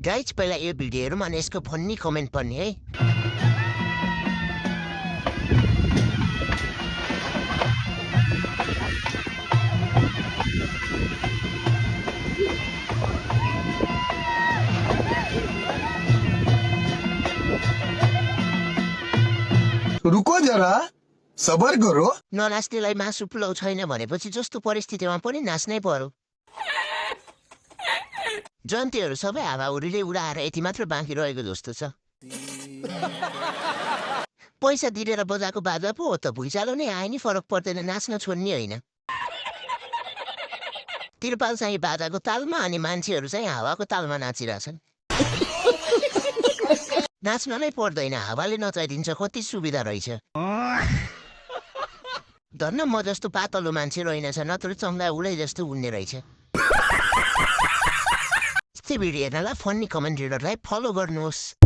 Guys पहिला यो video हेरौँ अनि यसको फन्नी कमेन्ट पनि है। रुको जरा सबर करो। ननाच्नेलाई मासु पुलाउ छैन भनेपछि जस्तो परिस्थितिमा पनि नाच्नै पर्यो। जन्तीहरू सबै हावाहुरीले उडाएर यति मात्र बाँकी रहेको जस्तो छ। पैसा तिरेर बजाएको बाजा पो हो त, भुइँचालो नै आए नि फरक पर्दैन, नाच्न छोड्ने होइन। तिरपाल चाहिँ बाजाको तालमा अनि मान्छेहरू चाहिँ हावाको तालमा नाचिरहेछन्। नाच्न नै पर्दैन, हावाले नचाइदिन्छ, कति सुविधा रहेछ। धन्न म जस्तो पातलो मान्छे रहेनछ, नत्र चङ्गा उडै जस्तो उड्ने रहेछ। यस्तै भिडियो हेर्नलाई फन्नी कमेन्ट रिडरलाई फलो गर्नुहोस्।